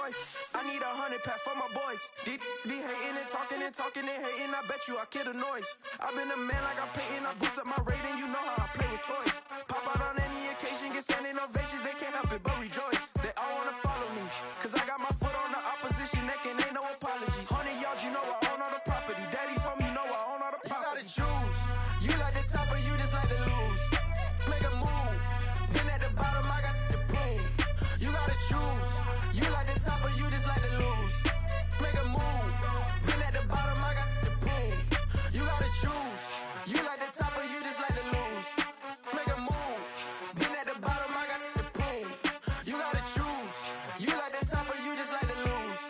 choice. I need 100 pack for my boys. Deep be hating and talking and talking and hating. I bet you I kill the noise. I've been a man like I'm Peyton. I boost up my rating. You know how I play with toys. Pop out on any occasion, get standing ovations. They can't help it but rejoice. They all wanna follow me, cause I got my foot on the opposition neck and ain't no apologies. 100 yards, you know I own all the property. Daddy's home, you know I own all the property. You gotta choose. You like the top or you just like to lose. Make a move. Been at the bottom, I got the proof. You gotta choose. You like the top or you just like to lose. Make a move. Been at the bottom, I got the proof. You gotta choose. You like the top or you just like to lose. Make a move. Been at the bottom, I got the proof. You gotta choose. You like the top or you just like to lose.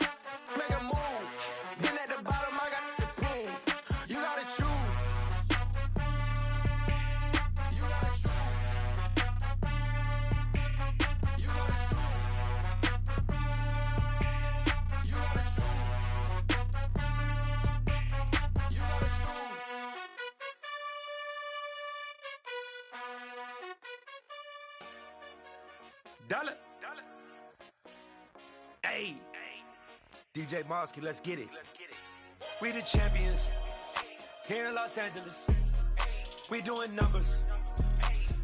Make a move. Been at the bottom, I got the proof. You gotta choose. You gotta choose. You gotta choose. You gotta choose. You gotta choose. Dollar. Hey. DJ Mosky, let's get it. We the champions here in Los Angeles. We doing numbers.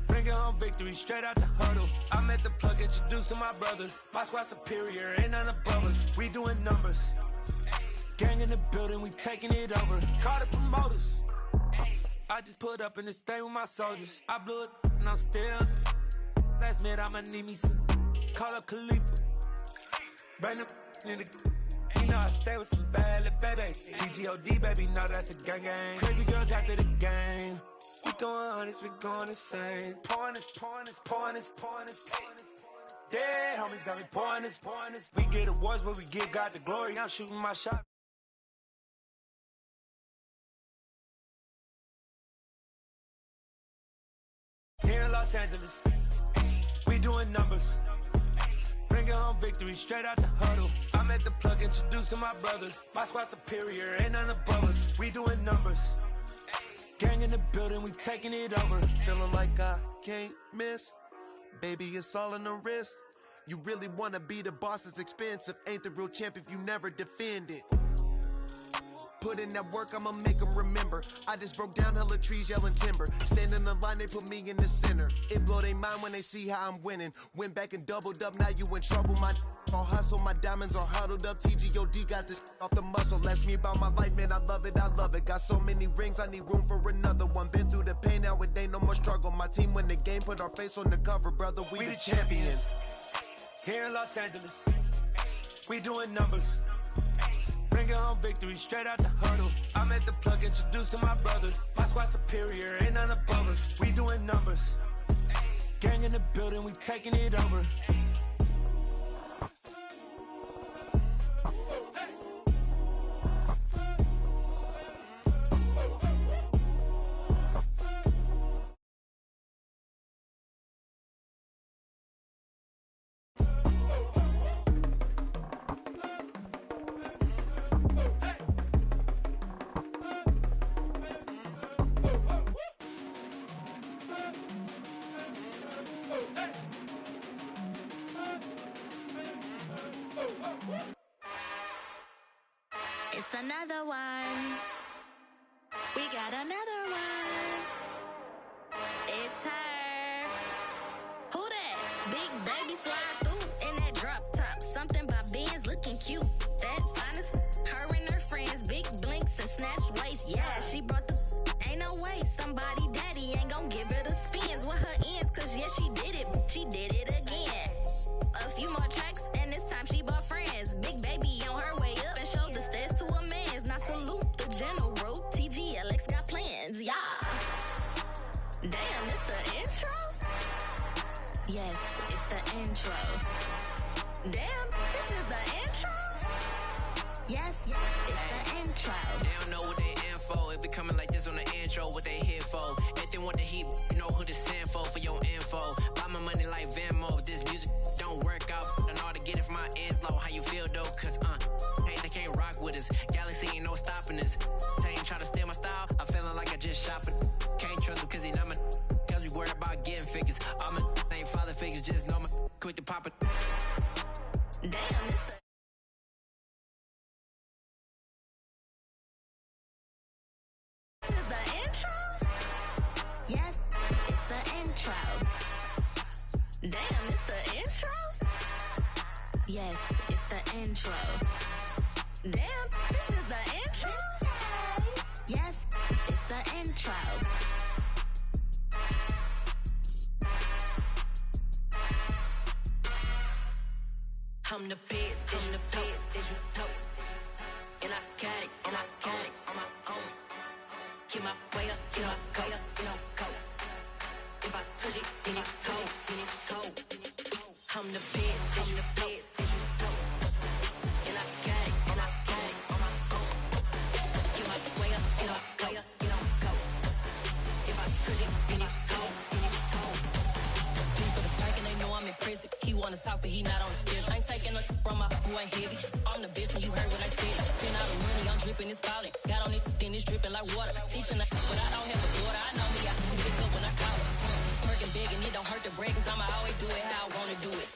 Bringing home victory straight out the huddle. I'm at the plug, introduced to my brother. My squad superior, ain't none above us. We doing numbers. Gang in the building, we taking it over. Call the promoters. I just put up in this thing with my soldiers. I blew it and I'm still. Last minute I'ma need me some. Call up Khalifa. Bring them in the. You know I stay with some bad little baby. TGOD baby, know that's a gang gang. Crazy girls after the game. We throwing hundreds, we going insane. Pouring this. Yeah, homies got me pouring this. We get awards, but we give God the glory. I'm shooting my shot. Here in Los Angeles, we doing numbers. Bringing home victory straight out the huddle. I'm at the plug, introduced to my brother. My squad superior, ain't none above us. We doing numbers. Gang in the building, we taking it over. Feeling like I can't miss. Baby, it's all in the wrist. You really wanna be the boss, it's expensive. Ain't the real champ if you never defend it. Put in that work, I'ma make them remember. I just broke down hella trees, yelling timber. Stand in the line, they put me in the center. It blow they mind when they see how I'm winning. Went back and doubled up, now you in trouble. My all hustle, my diamonds are huddled up. TGOD got this off the muscle. Ask me about my life, man, I love it. Got so many rings, I need room for another one. Been through the pain, now it ain't no more struggle. My team win the game, put our face on the cover, brother. We the champions. Here in Los Angeles, we doing numbers. Bringing home victory straight out the huddle. I'm at the plug, introduced to my brother. My squad superior, ain't none above us. We doing numbers. Gang in the building, we taking it over. It's another one. We got another one. It's her. Who that? Big baby slide through in that drop top. Something by Benz looking cute. That's honest. Her and her friends, big blinks and snatch waist. Yeah, she brought the. Ain't no way somebody daddy ain't gon' give her the spins with her ends. Cause yeah, she did it. She did it again. A few more tracks and this time she bought friends. Big baby on her way up and showed the stairs to a man's. Now salute the general. TGLX got plans, yeah. Damn, it's the intro? Yes, it's the intro. Damn, this is the intro? Yes, it's the intro. They don't know what they in for. If it coming like this on the intro, what they here for? If they want the heat, you know who to send for your info. Buy my money like Venmo. If this music don't work out, and all to get it from my ends low. How you feel though? Cause hey, they can't rock with us. Galaxy ain't no stopping us. They ain't try to steal my style. I'm feeling like I just shopping. Can't trust them cause they not my. Cause we worried about getting figures. All my ain't father figures, just know my quick to pop it. Damn, it's the Yes, it's the intro. Damn, this is the intro? Yes, it's the intro. I'm the best, I'm the best, as you know. And I got it, and I got it on my own. Get my way up, get my go, go. If I touch it, then it's cold, then it's cold. I'm the best, I'm the best, as you know. And I got it, and I got it on my own. Get my way up, get my go. If I touch it, then it's cold, then it's cold. Deep for the pack and they know I'm impressive. He wanna talk, but he not on the schedule. I ain't taking no from my boy heavy. I'm the best and you heard what I said. Spend all the money, I'm dripping, it's falling. Got on it, then it's dripping like water. Teaching but I don't have a daughter. I know me, I can pick up when I call her. Working big and it don't hurt the break, cause I'ma always do it how I wanna do it.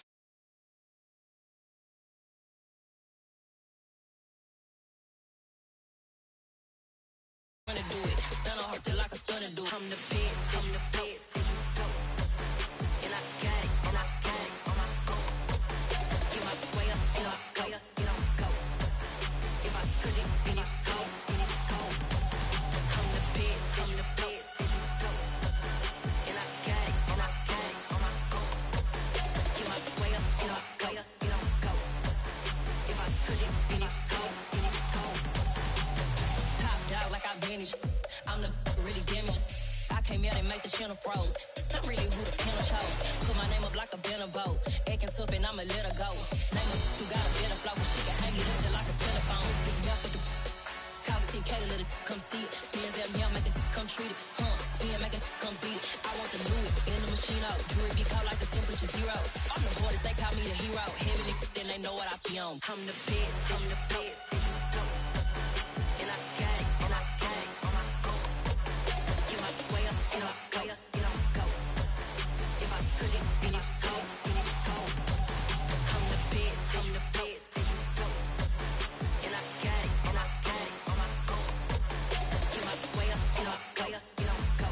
Wanna do it. Stun on her till I can stun and do it. I'm the best, I'm the best, as you know. And I got it, and I got it on my own. Get my way up, get my go. If I touch it, then it's cold, then it's cold. I'm the best, as you know. And I got it, and I got it on my own. Get my way up, get my go. If I touch it, then it's cold, then it's cold. Top dog like I manage. I'm the really damaged. I came out and make the channel froze. I'm really who the panel chose. Put my name up like a banner boat. Acting tough and I'ma let her go. Name her who got a better flow, but she can hang it up just like a telephone. Speaking up for the cost 10K to let it come see it. Bands that me, I make it come treat it. Spin, make it come beat it. I want the Louis in the machine out. Jewelry be cold like the temperature zero. I'm the hardest, they call me the hero. Heavily, then they know what I be on. I'm the best, I'm the best, as you know. And I got it, and I got it on my own. Get my way up, get my go. If I touch it, then it's cold, then it's cold. I'm the best, I'm the best, as you know. And I got it, and I got it on my own. Get my way up, get my go.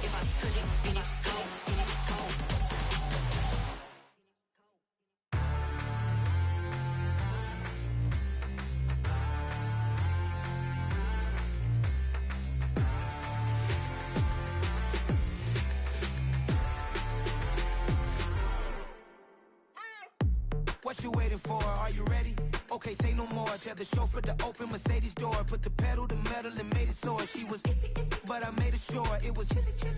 If I touch it, then it's cold, then it's cold. What you waiting for? Are you ready? Okay, say no more. Tell the chauffeur to open Mercedes door. Put the pedal to metal and made it soar. She was, but I made it sure it was.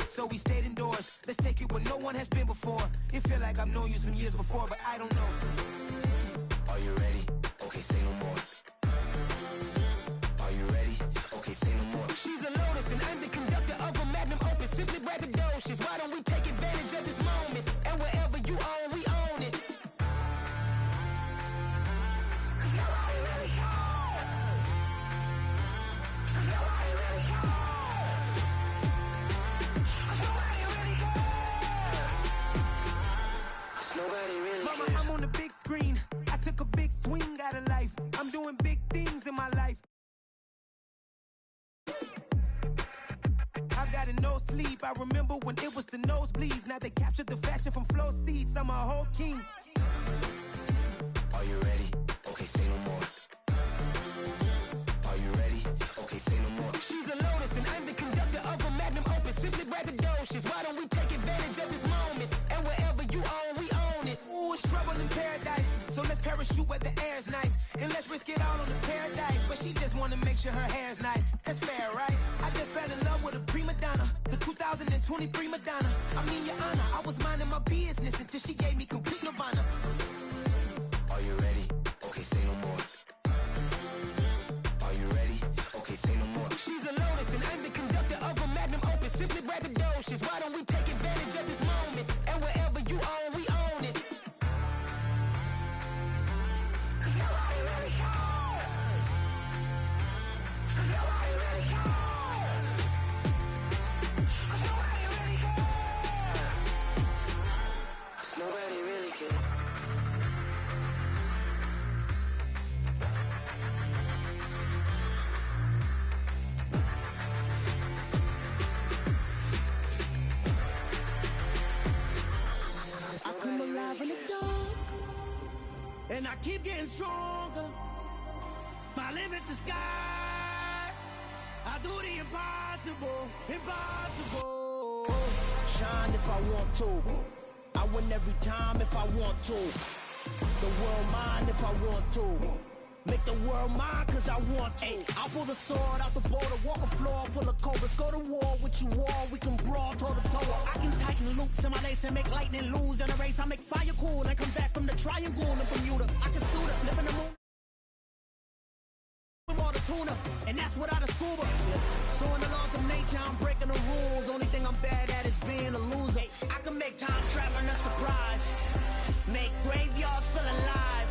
So we stayed indoors. Let's take it where no one has been before. It feel like I've known you some years before, but I don't know. Are you ready? Okay, say no more. Are you ready? Okay, say no more. She's a lotus and I'm the conductor of a magnum opus. Simply braggadocious. Why don't we take advantage of this moment? And wherever you own, we own it. Mama, I'm on the big screen. I took a big swing out of life. I'm doing big things in my life. I've gotten no sleep. I remember when it was the nosebleeds. Now they captured the fashion from flow seats. I'm a whole king. Are you ready? Okay, say no more. Are you ready? Okay, say no more. She's a lotus and I'm the conductor of a magnum opus. Simply braggadocious. Why don't we take advantage of this moment? And wherever you own, we own it. Ooh, it's trouble in paradise. So let's parachute where the air's nice. And let's risk it all on the paradise. But she just wanna make sure her hair's nice. That's fair, right? I just fell in love with a prima donna. The 2023 Madonna. I mean, your honor, I was minding my business until she gave me complete nirvana. Are you ready? Okay, say no more. Are you ready? Okay, say no more. She's a lotus and I'm the conductor of a magnum opus. Simply braggadocious. Why don't we take advantage of this moment? And wherever you own, we own it. Nobody really cares. I come alive in the dark. and I keep getting stronger. My limit's the sky. I do the impossible, impossible. Shine if I want to. I win every time if I want to. The world mine if I want to. Make the world mine cause I want to. I pull the sword out the border, walk a floor full of cobras. Go to war with you all, we can brawl toe to toe. I can tighten loops in my lace and make lightning lose in a race. I make fire cool and come back from the triangle and from Bermuda. I can suit up, live in the moon. All the tuna, and that's without a scuba. So in the laws of nature, I'm breaking the rules. Only thing I'm bad at is being a loser. I can make time traveling a surprise. Make graveyards feel alive.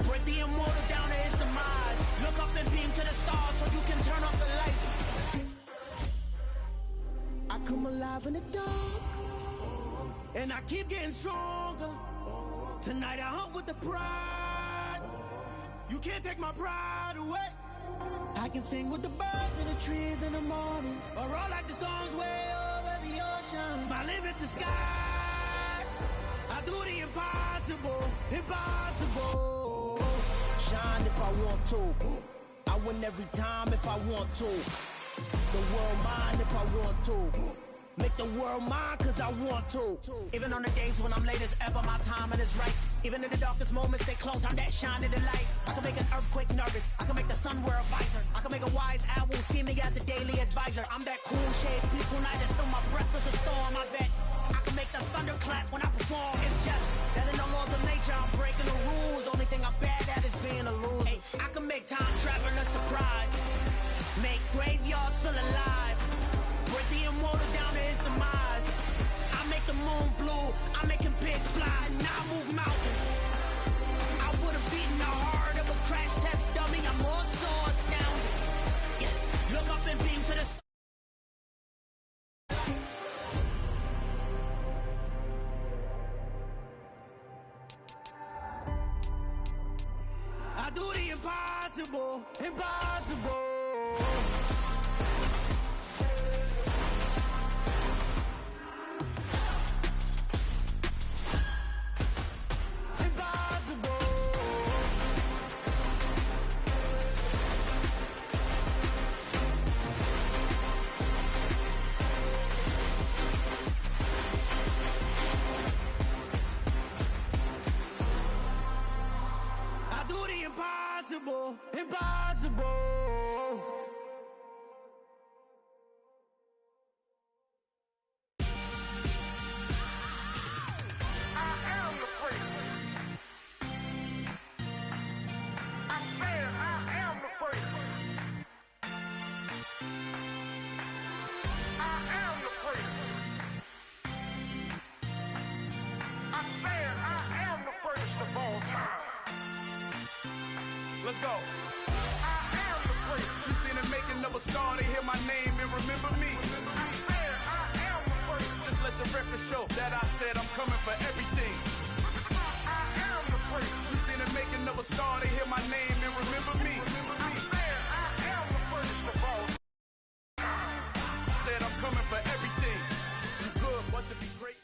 Break the immortal down to his demise. Look up and beam to the stars so you can turn off the lights. I come alive in the dark, and I keep getting stronger. Tonight I hunt with the pride. You can't take my pride away. I can sing with the birds and the trees in the morning, or roll like the storms way over the ocean. My limit's the sky. I do the impossible, impossible. Shine if I want to. I win every time if I want to. The world mine if I want to. Make the world mine cause I want to. Even on the days when I'm late as ever, my timing is right. Even in the darkest moments, stay close, I'm that shining the light. I can make an earthquake nervous, I can make the sun wear a visor. I can make a wise owl see me as a daily advisor. I'm that cool shade, peaceful night, and still my breath is a storm, I bet. I can make the thunder clap when I perform. It's just that in the laws of nature, I'm breaking the rules. Only thing I'm bad at is being a loser. I can make time travel a surprise. Make graveyards feel alive. Break the immortal down to his demise. I make the moon blue, I'm making pigs fly, now I move mountains. I would've beaten the heart of a crash test dummy, I'm more so astounded. Yeah. Look up and beam to the I do the impossible, impossible. Impossible, impossible. I am the freak. I said I am the freak. I am the freak. I said I am the first of all time. Let's go. I am the freak. You seen the making of a star, they hear my name and remember me. I said I am the freak. Just let the record show that I said I'm coming for everything. I am the freak. You seen the making of a star, they hear my name and remember me. I said I am the first of all. Said I'm coming for everything. You good, but to be great.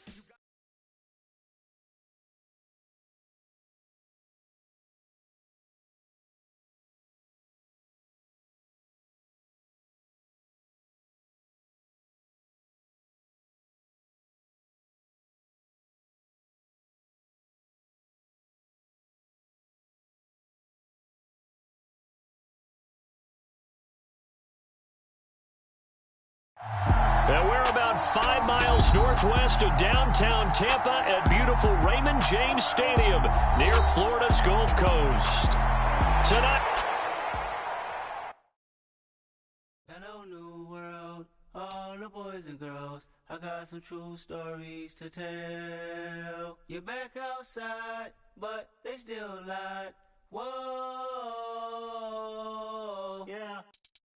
And we're about 5 miles northwest of downtown Tampa at beautiful Raymond James Stadium near Florida's Gulf Coast. Tonight. Hello, new world, all the boys and girls. I got some true stories to tell. You're back outside, but they still lied. Whoa, yeah.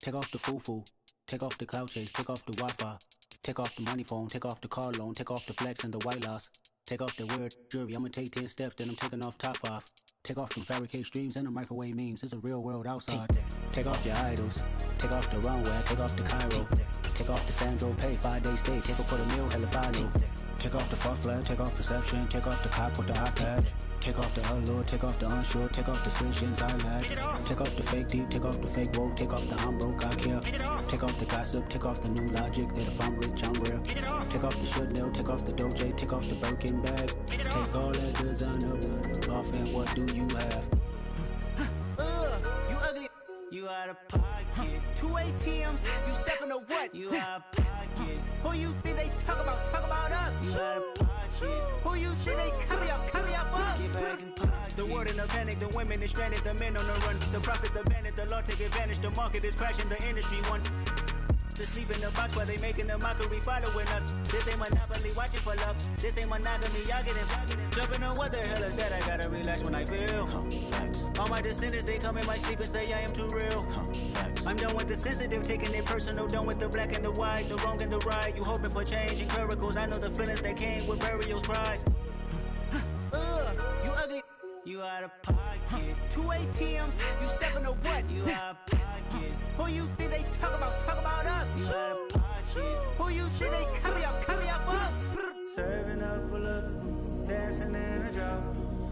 Take off the foo-foo. Take off the cloud chase, take off the Wi-Fi. Take off the money phone, take off the car loan, take off the flex and the white loss. Take off the weird jewelry, I'ma take 10 steps, then I'm taking off top 5. Take off them fabricate streams and the microwave memes, it's a real world outside. Take off your idols, take off the runway, take off the Cairo. Take off the Sandro pay, 5-day stay, take a quarter meal, hella final. Take off the false flag, take off perception, take off the cop with the iPad. Take off the allure, take off the unsure, take off decisions I lack. Take off the fake deep, take off the fake woke, take off the I'm broke, I care. Take off the gossip, take off the new logic that if I'm rich, I'm real. Take off the should know, take off the doje, take off the Birkin bag. Take all that designer off and what do you have? You ugly. You out of pocket. 2 ATMs, you stepping to what? You out of pocket. Who you think they talk about us? You out of pocket. Who you think they carry out for us? Get back in pocket. The world in a panic, the women is stranded, the men on the run. The profits abandoned, the law take advantage. The market is crashing, the industry wants to sleep in the box while they making a mockery following us. This ain't monopoly, watching for love. This ain't monogamy, y'all getting jumping on what the hell is that? I gotta relax when I feel. All my descendants, they come in my sleep and say I am too real. I'm done with the sensitive, taking it personal. Done with the black and the white, the wrong and the right. You hoping for change and miracles. I know the feelings that came with burial cries. You ugly. You out of pocket. 2 ATMs, you stepping to what? You out of pocket. Who you think they talk about us? You out of pocket. Who you think they carry out for us? Serving up a look, dancing in a drop.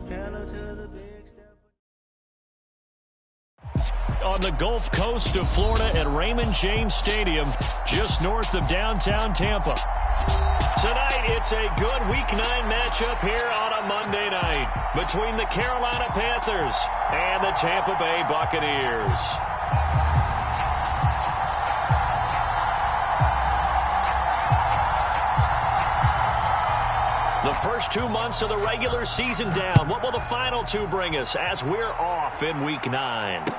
Hello to the big step. On the Gulf Coast of Florida at Raymond James Stadium, just north of downtown Tampa. Tonight, it's a good Week 9 matchup here on a Monday night between the Carolina Panthers and the Tampa Bay Buccaneers. The first 2 months of the regular season down. What will the final 2 bring us as we're off in Week 9?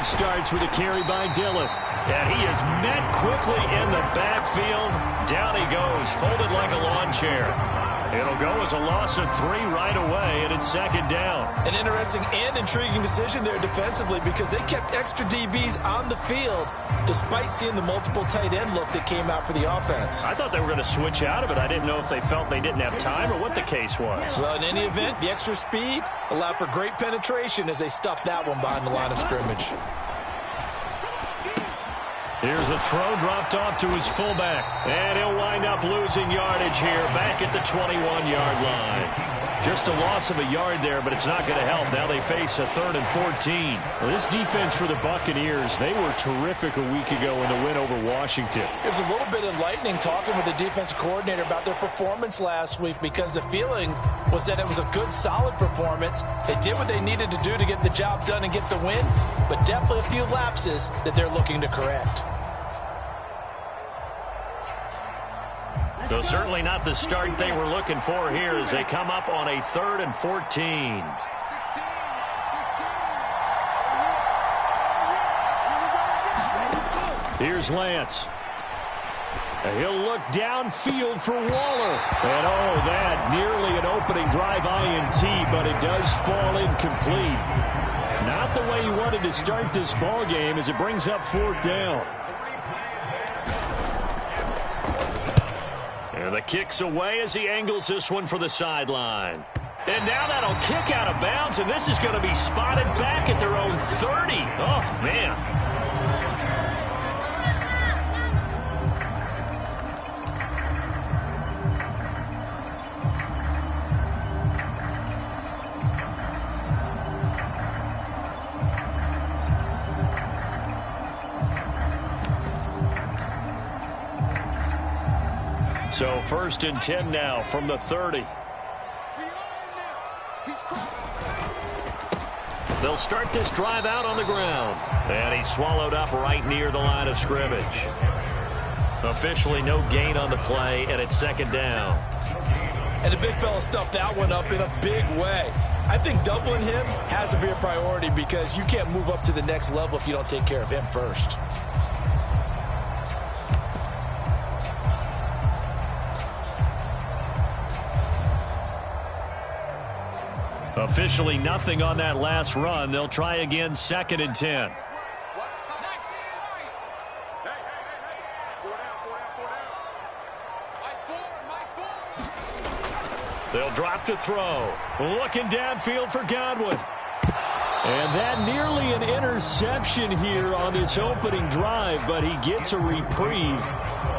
Starts with a carry by Dillon. And he is met quickly in the backfield. Down he goes, folded like a lawn chair. It'll go as a loss of 3 right away, and it's second down. An interesting and intriguing decision there defensively because they kept extra DBs on the field despite seeing the multiple tight end look that came out for the offense. I thought they were going to switch out of it. I didn't know if they felt they didn't have time or what the case was. Well, in any event, the extra speed allowed for great penetration as they stuffed that one behind the line of scrimmage. Here's the throw dropped off to his fullback. And he'll wind up losing yardage here back at the 21-yard line. Just a loss of a yard there, but it's not going to help. Now they face a 3rd and 14. Well, this defense for the Buccaneers, they were terrific a week ago in the win over Washington. It was a little bit enlightening talking with the defensive coordinator about their performance last week because the feeling was that it was a good, solid performance. They did what they needed to do to get the job done and get the win, but definitely a few lapses that they're looking to correct. So certainly not the start they were looking for here as they come up on a 3rd and 14. Here's Lance. He'll look downfield for Waller. And oh, that nearly an opening drive INT, but it does fall incomplete. Not the way he wanted to start this ball game as it brings up 4th down. And the kick's away as he angles this one for the sideline. And now that'll kick out of bounds, and this is going to be spotted back at their own 30. Oh, man. So 1st and 10 now from the 30. They'll start this drive out on the ground. And he's swallowed up right near the line of scrimmage. Officially no gain on the play, and it's second down. And the big fella stuffed that one up in a big way. I think doubling him has to be a priority because you can't move up to the next level if you don't take care of him first. Officially nothing on that last run. They'll try again, second and 10. They'll drop to throw. Looking downfield for Godwin. And that nearly an interception here on this opening drive, but he gets a reprieve.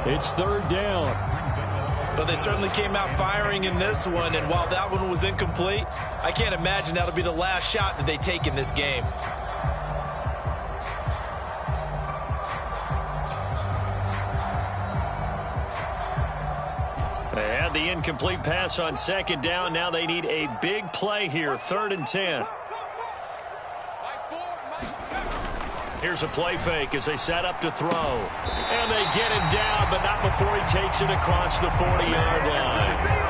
It's third down. Well, they certainly came out firing in this one, and while that one was incomplete, I can't imagine that'll be the last shot that they take in this game. They had the incomplete pass on second down. Now they need a big play here, third and 10. Here's a play fake as they set up to throw. And they get him down, but not before he takes it across the 40-yard line.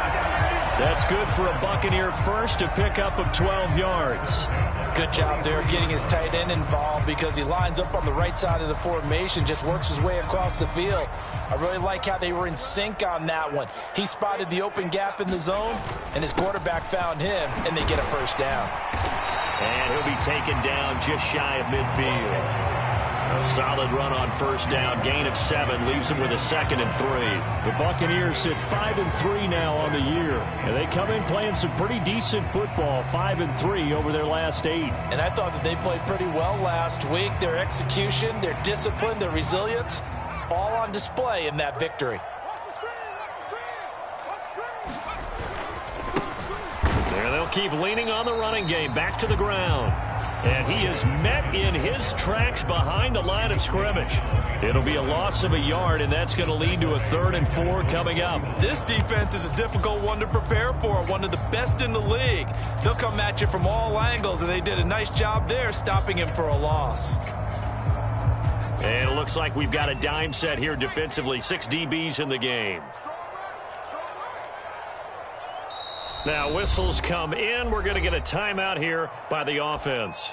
That's good for a Buccaneer first, a pickup of 12 yards. Good job there getting his tight end involved because he lines up on the right side of the formation, just works his way across the field. I really like how they were in sync on that one. He spotted the open gap in the zone, and his quarterback found him, and they get a first down. And he'll be taken down just shy of midfield. A solid run on first down. Gain of 7 leaves them with a second and 3. The Buccaneers sit 5-3 now on the year. And they come in playing some pretty decent football, 5-3 over their last 8. And I thought that they played pretty well last week. Their execution, their discipline, their resilience, all on display in that victory. There they'll keep leaning on the running game. Back to the ground. And he is met in his tracks behind the line of scrimmage. It'll be a loss of a yard, and that's going to lead to a 3rd and 4 coming up. This defense is a difficult one to prepare for, one of the best in the league. They'll come at you from all angles, and they did a nice job there stopping him for a loss. And it looks like we've got a dime set here defensively. 6 DBs in the game. Now whistles come in. We're going to get a timeout here by the offense.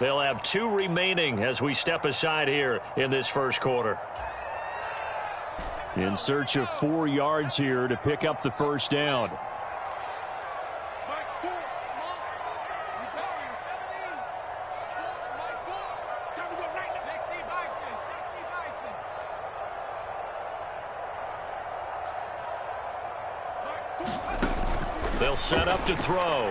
They'll have 2 remaining as we step aside here in this first quarter. In search of 4 yards here to pick up the first down. They'll set up to throw.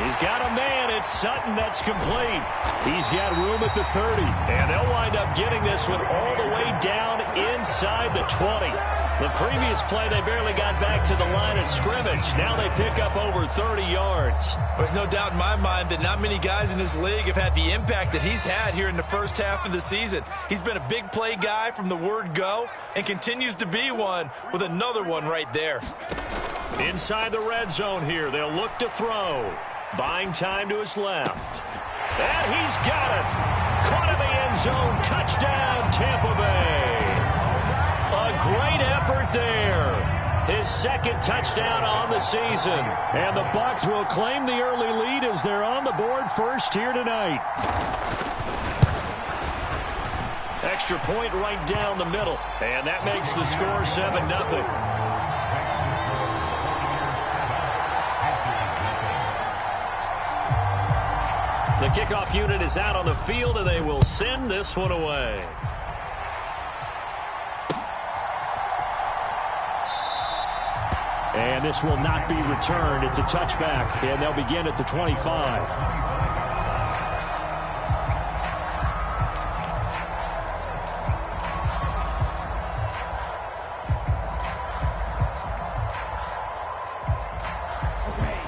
He's got a man. It's Sutton. That's complete. He's got room at the 30. And they'll wind up getting this one all the way down inside the 20. The previous play, they barely got back to the line of scrimmage. Now they pick up over 30 yards. There's no doubt in my mind that not many guys in this league have had the impact that he's had here in the first half of the season. He's been a big play guy from the word go and continues to be one with another one right there. Inside the red zone here. They'll look to throw. Buying time to his left. And he's got it. Caught in the end zone. Touchdown, Tampa Bay. A great effort there. His second touchdown on the season. And the Bucs will claim the early lead as they're on the board first here tonight. Extra point right down the middle. And that makes the score 7-0. The kickoff unit is out on the field, and they will send this one away. And this will not be returned. It's a touchback, and they'll begin at the 25.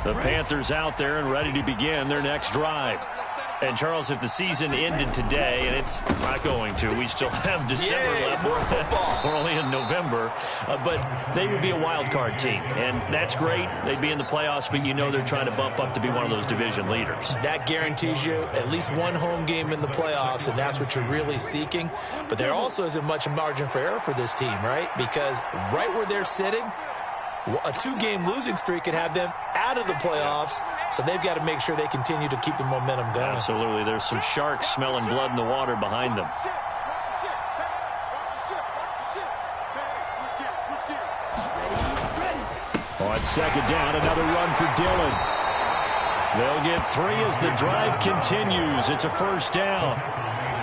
The Panthers out there and ready to begin their next drive. And, Charles, if the season ended today, and it's not going to, we still have December left. More football. We're only in November. But they would be a wild card team, and that's great. They'd be in the playoffs, but you know they're trying to bump up to be one of those division leaders. That guarantees you at least one home game in the playoffs, and that's what you're really seeking. But there also isn't much margin for error for this team, right? Because right where they're sitting, a 2-game losing streak could have them out of the playoffs, so they've got to make sure they continue to keep the momentum going. Absolutely. There's some sharks smelling blood in the water behind them. On second down, another run for Dillon. They'll get 3 as the drive continues. It's a first down.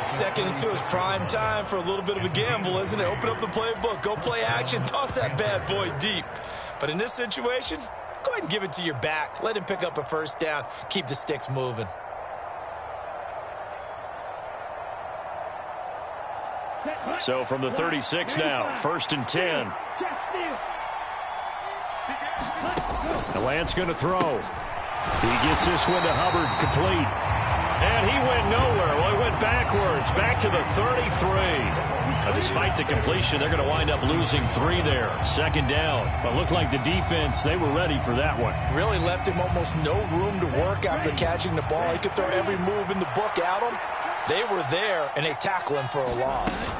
2nd and 2 is prime time for a little bit of a gamble, isn't it? Open up the playbook, go play action, toss that bad boy deep. But in this situation, go ahead and give it to your back. Let him pick up a first down. Keep the sticks moving. So from the 36 now, 1st and 10. And Lance going to throw. He gets this one to Hubbard, complete. And he went nowhere. Well, he went backwards, back to the 33. Despite the completion, they're going to wind up losing 3 there. 2nd down. But looked like the defense, they were ready for that one. Really left him almost no room to work after catching the ball. He could throw every move in the book at him. They were there, and they tackle him for a loss.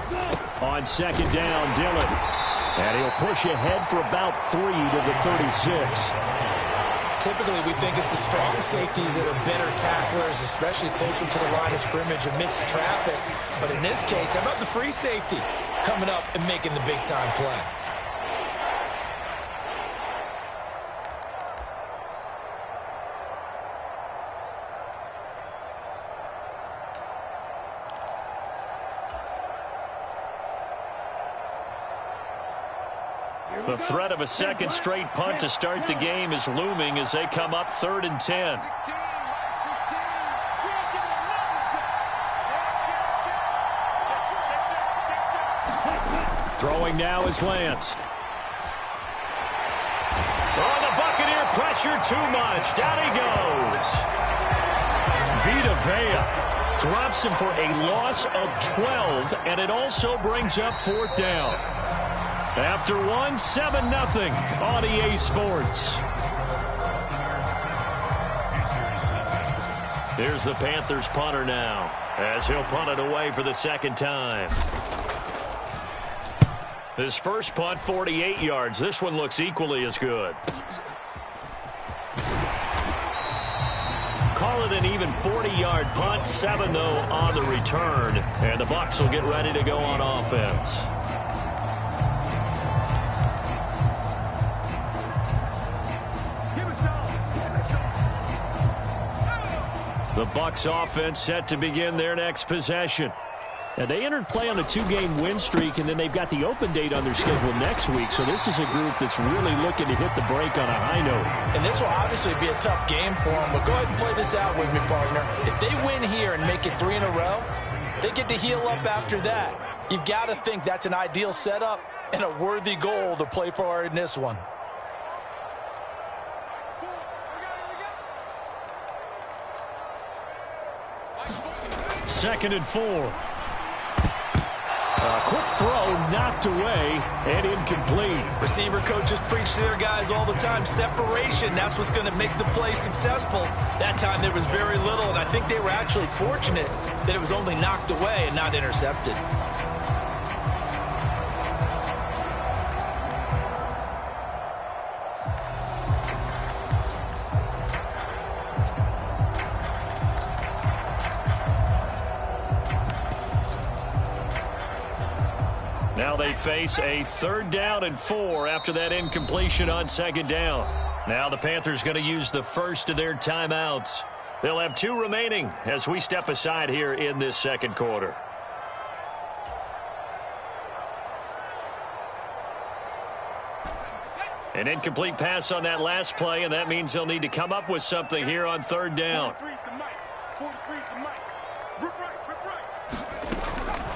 On 2nd down, Dillon. And he'll push ahead for about 3 to the 36. Typically, we think it's the strong safeties that are better tacklers, especially closer to the line of scrimmage amidst traffic. But in this case, how about the free safety coming up and making the big-time play? The threat of a second straight punt to start the game is looming as they come up 3rd and 10. Throwing now is Lance. Oh, the Buccaneer pressure too much. Down he goes. Vita Vea drops him for a loss of 12, and it also brings up 4th down. After 1, 7-0 on EA Sports. Here's the Panthers punter now, as he'll punt it away for the 2nd time. His first punt, 48 yards. This one looks equally as good. Call it an even 40-yard punt, 7 though on the return. And the Bucs will get ready to go on offense. The Bucs offense set to begin their next possession. And they entered play on a 2-game win streak, and then they've got the open date on their schedule next week. So this is a group that's really looking to hit the break on a high note. And this will obviously be a tough game for them, but go ahead and play this out with me, partner. If they win here and make it 3 in a row, they get to heal up after that. You've got to think that's an ideal setup and a worthy goal to play for in this one. Second and 4. A quick throw knocked away and incomplete. Receiver coaches preach to their guys all the time. Separation, that's what's going to make the play successful. That time there was very little, and I think they were actually fortunate that it was only knocked away and not intercepted. Now they face a 3rd down and 4 after that incompletion on 2nd down. Now the Panthers going to use the first of their timeouts. They'll have 2 remaining as we step aside here in this 2nd quarter. An incomplete pass on that last play, and that means they'll need to come up with something here on 3rd down.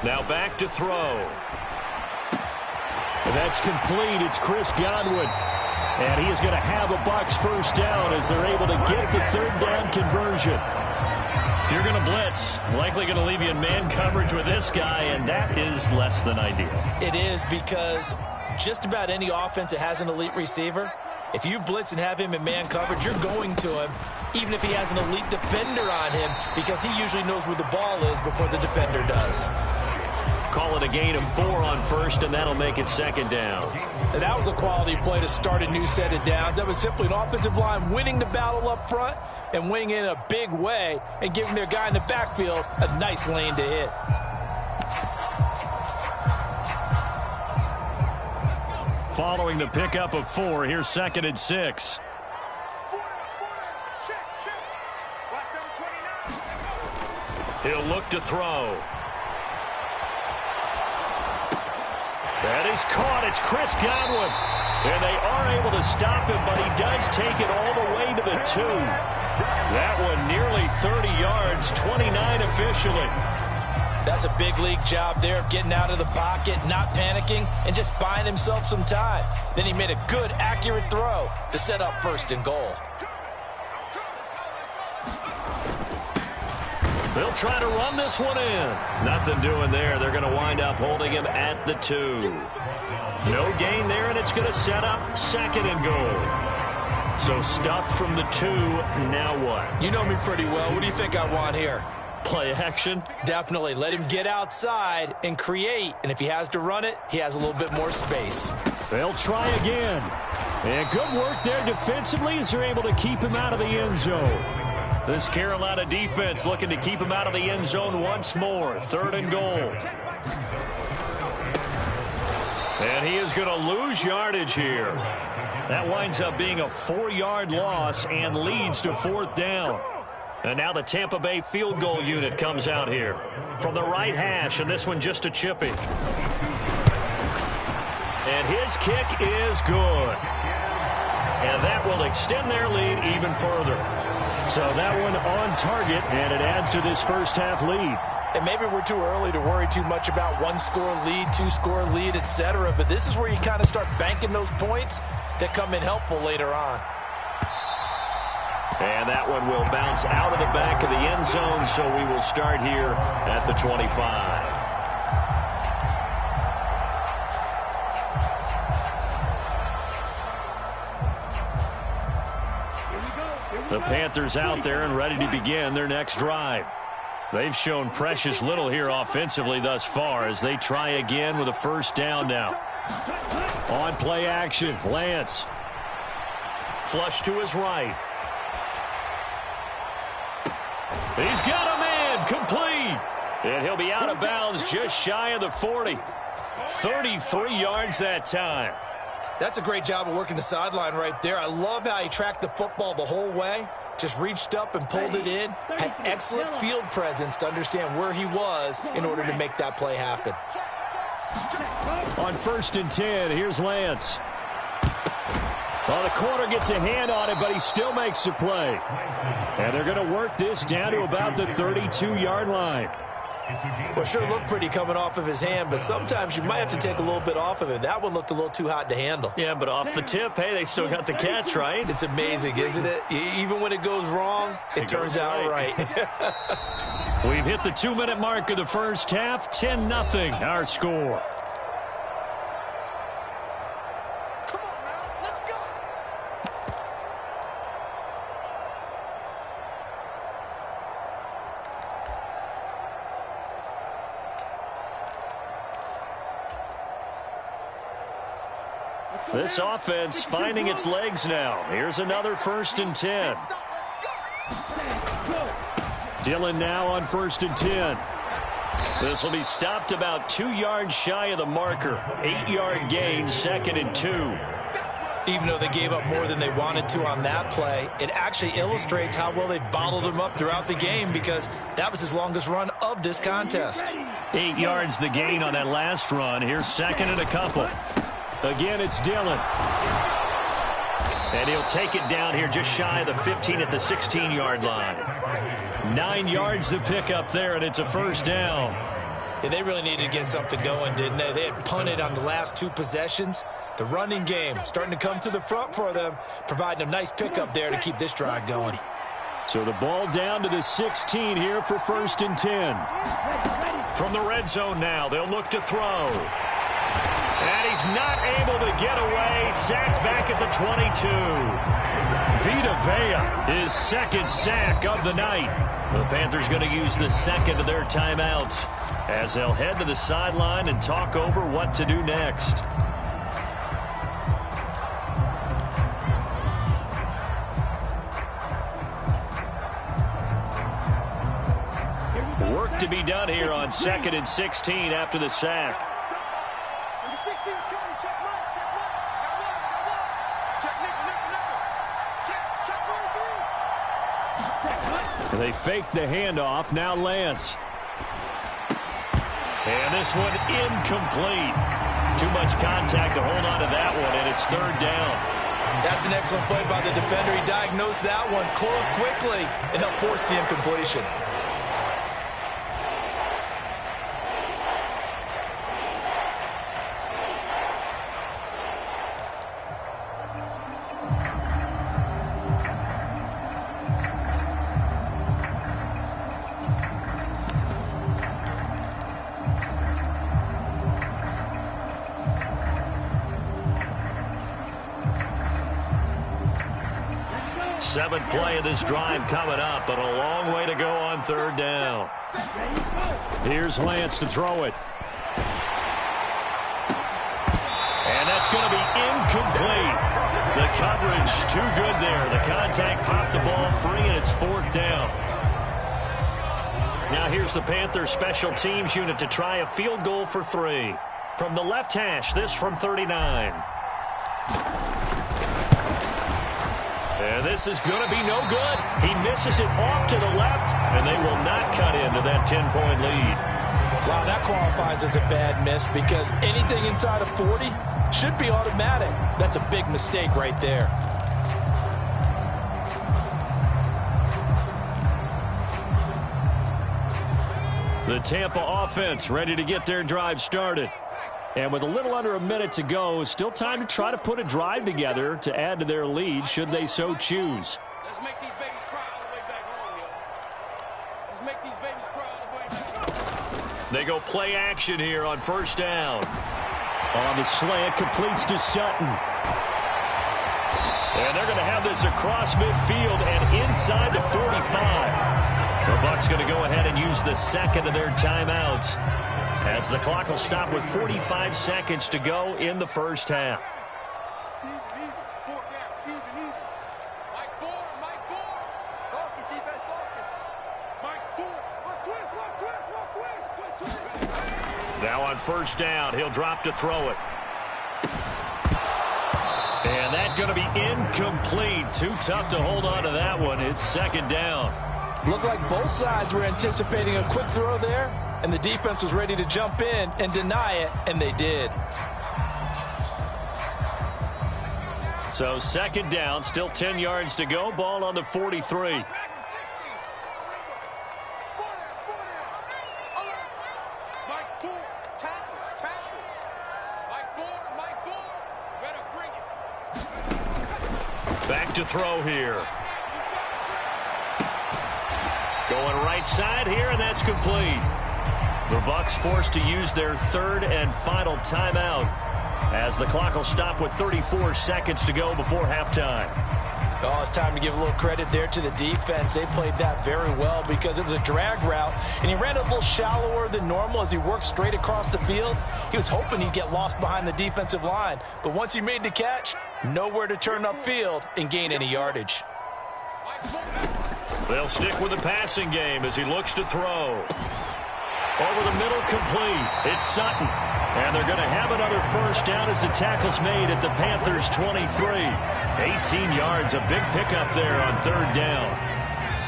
Now back to throw. And that's complete. It's Chris Godwin. And he is going to have a Bucs first down as they're able to get the 3rd down conversion. If you're going to blitz, likely going to leave you in man coverage with this guy, and that is less than ideal. It is, because just about any offense that has an elite receiver, if you blitz and have him in man coverage, you're going to him, even if he has an elite defender on him, because he usually knows where the ball is before the defender does. Call it a gain of 4 on first, and that'll make it second down. And that was a quality play to start a new set of downs. That was simply an offensive line winning the battle up front and winning in a big way and giving their guy in the backfield a nice lane to hit. Following the pickup of 4, here's 2nd and 6. He'll look to throw. That is caught. It's Chris Godwin. And they are able to stop him, but he does take it all the way to the 2. That one nearly 30 yards, 29 officially. That's a big league job there of getting out of the pocket, not panicking, and just buying himself some time. Then he made a good, accurate throw to set up 1st and goal. They'll try to run this one in. Nothing doing there. They're going to wind up holding him at the 2. No gain there, and it's going to set up 2nd and goal. So stuffed from the 2, now what? You know me pretty well. What do you think I want here? Play action? Definitely. Let him get outside and create, and if he has to run it, he has a little bit more space. They'll try again. And good work there defensively as they're able to keep him out of the end zone. This Carolina defense looking to keep him out of the end zone once more. 3rd and goal. And he is going to lose yardage here. That winds up being a 4-yard loss and leads to 4th down. And now the Tampa Bay field goal unit comes out here from the right hash, and this one just a chipping. And his kick is good. And that will extend their lead even further. So that one on target, and it adds to this first half lead. And maybe we're too early to worry too much about 1-score lead, 2-score lead, etc. But this is where you kind of start banking those points that come in helpful later on. And that one will bounce out of the back of the end zone, so we will start here at the 25. The Panthers out there and ready to begin their next drive. They've shown precious little here offensively thus far as they try again with a 1st down now. On play action, Lance. Flush to his right. He's got a man, complete. And he'll be out of bounds just shy of the 40. 33 yards that time. That's a great job of working the sideline right there. I love how he tracked the football the whole way. Just reached up and pulled it in. Had excellent field presence to understand where he was in order to make that play happen. On 1st and 10, here's Lance. Well, the corner gets a hand on it, but he still makes the play. And they're going to work this down to about the 32-yard line. Well, sure looked pretty coming off of his hand, but sometimes you might have to take a little bit off of it. That one looked a little too hot to handle. Yeah, but off the tip, hey, they still got the catch, right? It's amazing, isn't it? Even when it goes wrong, it turns out right. We've hit the 2-minute mark of the first half. 10-0, our score. This offense finding its legs now. Here's another 1st and 10. Dillon now on 1st and 10. This will be stopped about 2 yards shy of the marker. 8-yard gain, 2nd and 2. Even though they gave up more than they wanted to on that play, it actually illustrates how well they've bottled him up throughout the game because that was his longest run of this contest. 8 yards the gain on that last run. Here's 2nd and a couple. Again, it's Dillon. And he'll take it down here just shy of the 15 at the 16-yard line. 9 yards to pick up there, and it's a 1st down. Yeah, they really needed to get something going, didn't they? They had punted on the last 2 possessions. The running game starting to come to the front for them, providing a nice pickup there to keep this drive going. So the ball down to the 16 here for 1st and 10. From the red zone now, they'll look to throw. And he's not able to get away. Sacked back at the 22. Vita Vea, his second sack of the night. The Panthers going to use the second of their timeouts as they'll head to the sideline and talk over what to do next. Work to be done here on 2nd and 16 after the sack. Number 16 is coming. Check right. Check right. Got one. Check nickel. Check 1 3. They fake the handoff. Now Lance. And this one incomplete. Too much contact to hold on to that one, and it's 3rd down. That's an excellent play by the defender. He diagnosed that one, closed quickly, and helped force the incompletion. Seventh play of this drive coming up, but a long way to go on 3rd down. Here's Lance to throw it. And that's going to be incomplete. The coverage too good there. The contact popped the ball free, and it's 4th down. Now here's the Panther special teams unit to try a field goal for 3. From the left hash, this from 39. And this is going to be no good. He misses it off to the left, and they will not cut into that 10-point lead. Wow, that qualifies as a bad miss because anything inside of 40 should be automatic. That's a big mistake right there. The Tampa offense ready to get their drive started. And with a little under a minute to go, still time to try to put a drive together to add to their lead should they so choose. Let's make these babies cry all the way back home, yo. Let's make these babies cry all the way back home. They go play action here on 1st down. On the slant, completes to Sutton. And they're going to have this across midfield and inside the 45. The Bucs going to go ahead and use the second of their timeouts, as the clock will stop with 45 seconds to go in the 1st half. Now on 1st down, he'll drop to throw it. And that's going to be incomplete. Too tough to hold on to that one. It's 2nd down. Looked like both sides were anticipating a quick throw there, and the defense was ready to jump in and deny it, and they did. So 2nd down, still 10 yards to go. Ball on the 43. Back to throw here. Going right side here, and that's complete. The Bucs forced to use their 3rd and final timeout, as the clock will stop with 34 seconds to go before halftime. Oh, it's time to give a little credit there to the defense. They played that very well because it was a drag route, and he ran a little shallower than normal as he worked straight across the field. He was hoping he'd get lost behind the defensive line, but once he made the catch, nowhere to turn upfield and gain any yardage. They'll stick with the passing game as he looks to throw. Over the middle, complete. It's Sutton. And they're going to have another 1st down as the tackle's made at the Panthers' 23. 18 yards, a big pickup there on 3rd down.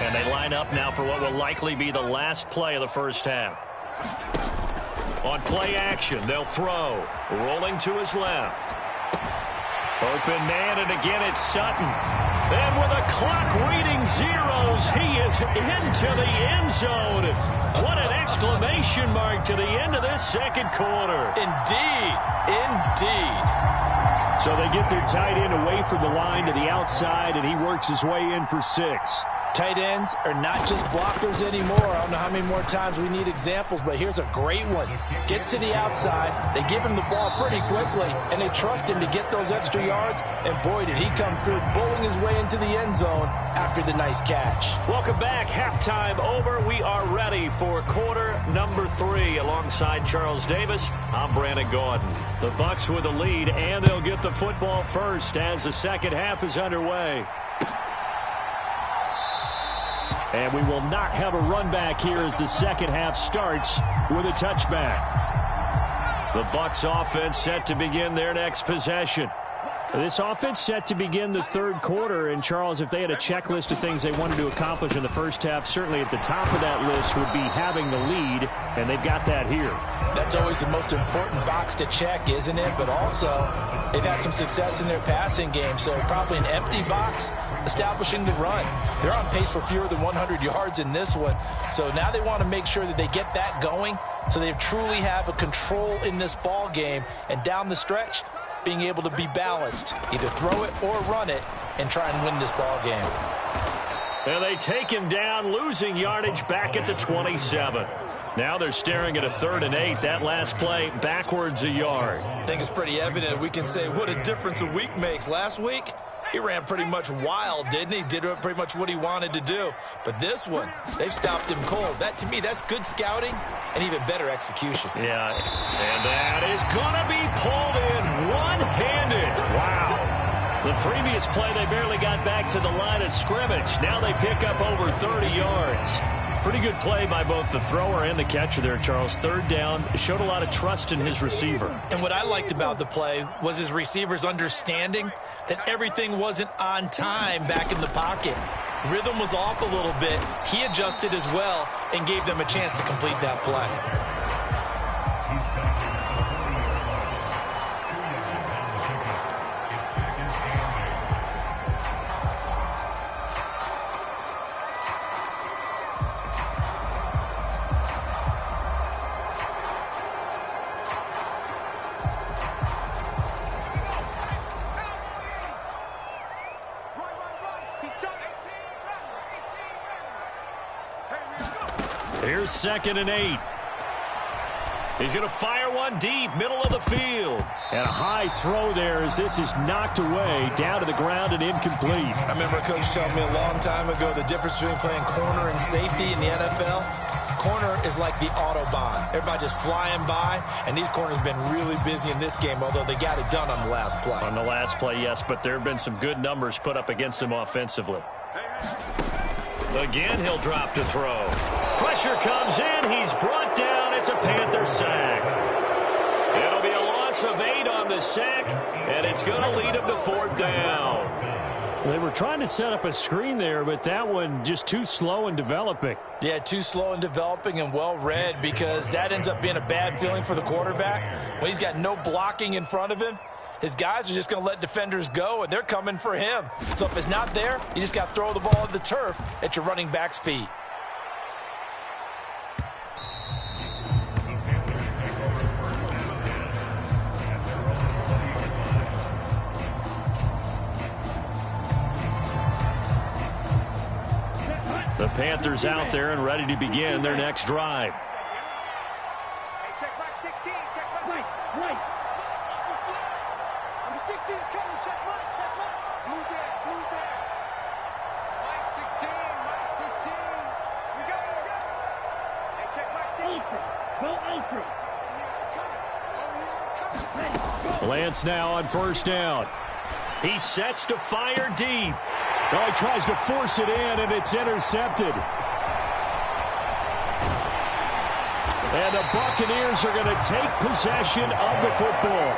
And they line up now for what will likely be the last play of the 1st half. On play action, they'll throw. Rolling to his left. Open man, and again it's Sutton. And with a clock reading zeros, he is into the end zone. What an exclamation mark to the end of this 2nd quarter. Indeed. Indeed. So they get their tight end away from the line to the outside, and he works his way in for 6. Tight ends are not just blockers anymore. I don't know how many more times we need examples, but here's a great one. Gets to the outside, they give him the ball pretty quickly, and they trust him to get those extra yards, and boy, did he come through, bowling his way into the end zone after the nice catch. Welcome back. Halftime over. We are ready for quarter number 3. Alongside Charles Davis, I'm Brandon Gordon. The Bucs with the lead, and they'll get the football first as the second half is underway. And we will not have a run back here as the second half starts with a touchback. The Bucs offense set to begin their next possession. This offense set to begin the third quarter. And, Charles, if they had a checklist of things they wanted to accomplish in the first half, certainly at the top of that list would be having the lead, and they've got that here. That's always the most important box to check, isn't it? But also, they've had some success in their passing game, so probably an empty box, establishing the run. They're on pace for fewer than 100 yards in this one, so now they want to make sure that they get that going so they truly have a control in this ball game, and down the stretch, being able to be balanced, either throw it or run it, and try and win this ball game. And they take him down, losing yardage back at the 27. Now they're staring at a 3rd and 8. That last play, backwards a yard. I think it's pretty evident. We can say what a difference a week makes. Last week, he ran pretty much wild, didn't he? Did pretty much what he wanted to do. But this one, they've stopped him cold. That, to me, that's good scouting and even better execution. Yeah, and that is going to be pulled in one-handed. Wow. The previous play, they barely got back to the line of scrimmage. Now they pick up over 30 yards. Pretty good play by both the thrower and the catcher there, Charles. 3rd down, showed a lot of trust in his receiver. And what I liked about the play was his receiver's understanding that everything wasn't on time back in the pocket. Rhythm was off a little bit. He adjusted as well and gave them a chance to complete that play. Here's 2nd and 8. He's going to fire one deep, middle of the field. And a high throw there as this is knocked away, down to the ground and incomplete. I remember a coach telling me a long time ago the difference between playing corner and safety in the NFL. Corner is like the Autobahn. Everybody just flying by, and these corners have been really busy in this game, although they got it done on the last play. On the last play, yes, but there have been some good numbers put up against him offensively. Again, he'll drop to throw. Pressure comes in. He's brought down. It's a Panther sack. It'll be a loss of 8 on the sack, and it's going to lead him to 4th down. They were trying to set up a screen there, but that one just too slow in developing. Yeah, too slow in developing and well read, because that ends up being a bad feeling for the quarterback. When he's got no blocking in front of him, his guys are just going to let defenders go, and they're coming for him. So if it's not there, you just got to throw the ball at the turf at your running back's feet. The Panthers out there and ready to begin their next drive. Hey, check back 16, check back. Right. Number 16 is coming, check right. Blue there. Mike 16. We got it. Hey, check back 16. Go ultra. Lance now on 1st down. He sets to fire deep. Well, he tries to force it in, and it's intercepted. And the Buccaneers are going to take possession of the football.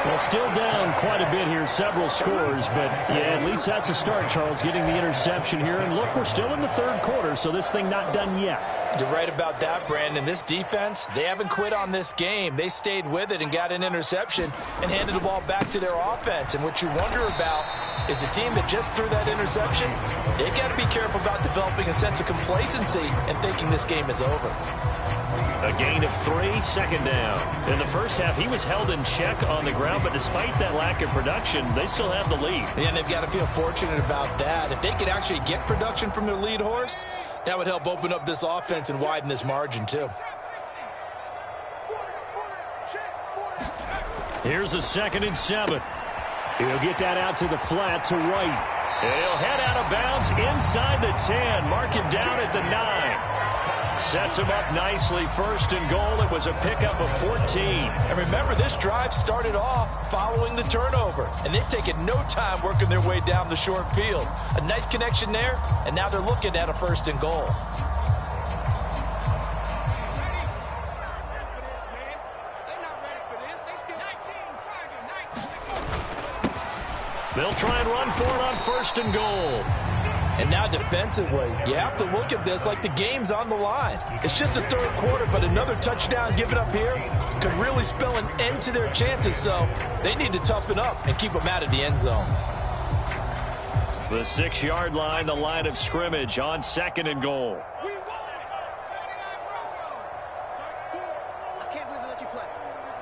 Well, still down quite a bit here, several scores, but yeah, at least that's a start, Charles, getting the interception here. And look, we're still in the 3rd quarter, so this thing not done yet. You're right about that, Brandon. This defense, they haven't quit on this game. They stayed with it and got an interception and handed the ball back to their offense. And what you wonder about is a team that just threw that interception. They got to be careful about developing a sense of complacency and thinking this game is over. A gain of 3, second down. In the first half, he was held in check on the ground, but despite that lack of production, they still have the lead. Yeah, and they've got to feel fortunate about that. If they could actually get production from their lead horse, that would help open up this offense and widen this margin, too. Here's a 2nd and 7. He'll get that out to the flat to White. He'll head out of bounds inside the 10. Mark him down at the 9. Sets him up nicely. 1st and goal. It was a pickup of 14. And remember, this drive started off following the turnover. And they've taken no time working their way down the short field. A nice connection there, and now they're looking at a 1st and goal. They'll try and run for it on 1st and goal. And now defensively, you have to look at this like the game's on the line. It's just the 3rd quarter, but another touchdown given up here could really spell an end to their chances. So they need to toughen up and keep them out of the end zone. The 6-yard line, the line of scrimmage on 2nd and goal. I can't believe they let you play.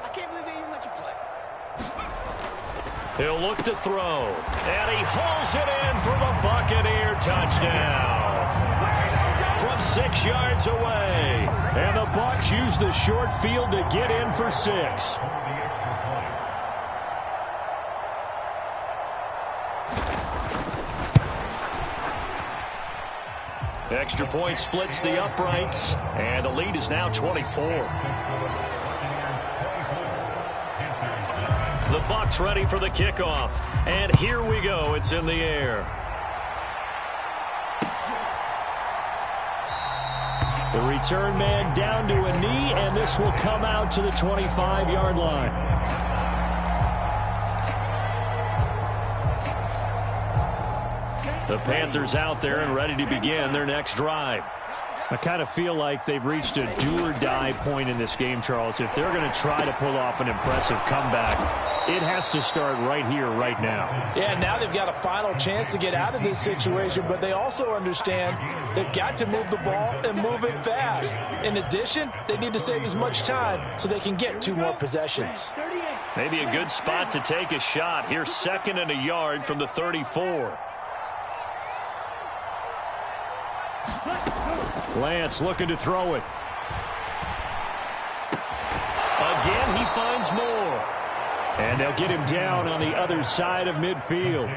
I can't believe they even let you play. He'll look to throw, and he hauls it in for the Buccaneer touchdown. From 6 yards away, and the Bucs use the short field to get in for 6. Extra point splits the uprights, and the lead is now 24. The Bucs ready for the kickoff. And here we go. It's in the air. The return man down to a knee, and this will come out to the 25-yard line. The Panthers out there and ready to begin their next drive. I kind of feel like they've reached a do-or-die point in this game, Charles. If they're going to try to pull off an impressive comeback, it has to start right here, right now. Yeah, now they've got a final chance to get out of this situation, but they also understand they've got to move the ball and move it fast. In addition, they need to save as much time so they can get 2 more possessions. Maybe a good spot to take a shot. Here's 2nd and a yard from the 34. Lance looking to throw it. Again, he finds more. And they'll get him down on the other side of midfield.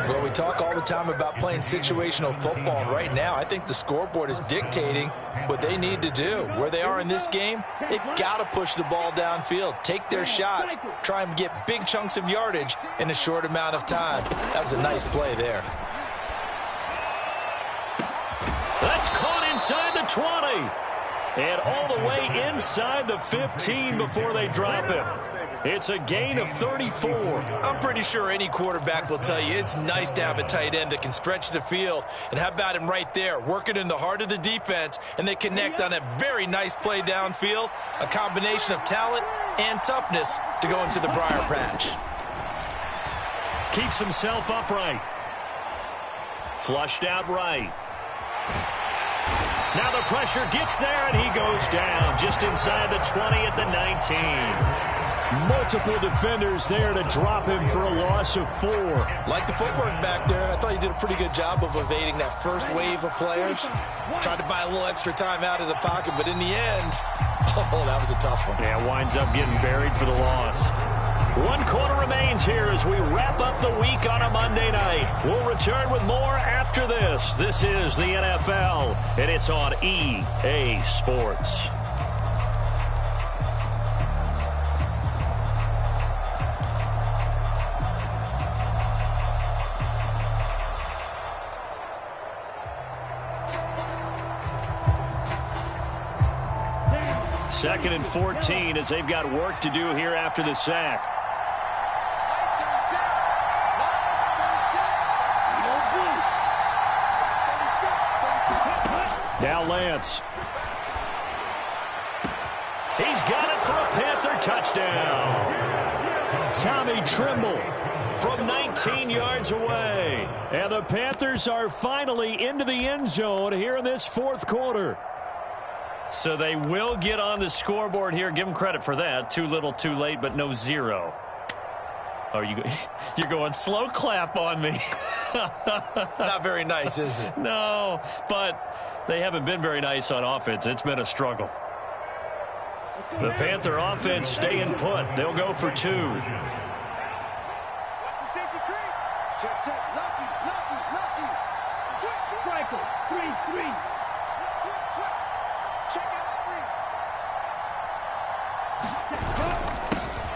Well, we talk all the time about playing situational football. And right now, I think the scoreboard is dictating what they need to do. Where they are in this game, they've got to push the ball downfield, take their shots, try and get big chunks of yardage in a short amount of time. That was a nice play there. That's caught inside the 20. And all the way inside the 15 before they drop him. It's a gain of 34. I'm pretty sure any quarterback will tell you it's nice to have a tight end that can stretch the field. And how about him right there, working in the heart of the defense, and they connect on a very nice play downfield, a combination of talent and toughness to go into the briar patch. Keeps himself upright. Flushed out right. Now the pressure gets there, and he goes down just inside the 20 at the 19. Multiple defenders there to drop him for a loss of 4. Like the footwork back there, I thought he did a pretty good job of evading that first wave of players. Tried to buy a little extra time out of the pocket, but in the end, oh, that was a tough one. Yeah, winds up getting buried for the loss. 1 quarter remains here as we wrap up the week on a Monday night. We'll return with more after this. This is the NFL, and it's on EA Sports. Second and 14 as they've got work to do here after the sack. Now Lance. He's got it for a Panther touchdown. Tommy Trimble from 19 yards away. And the Panthers are finally into the end zone here in this fourth quarter. So they will get on the scoreboard here. Give them credit for that. Too little, too late, but no zero. Oh, you're going slow clap on me. Not very nice, is it? No, but they haven't been very nice on offense. It's been a struggle. The Panther offense staying put. They'll go for 2. Watch the safety creep. Check, check. Lucky. Switch. Striker. 3-3. Switch. Check it out,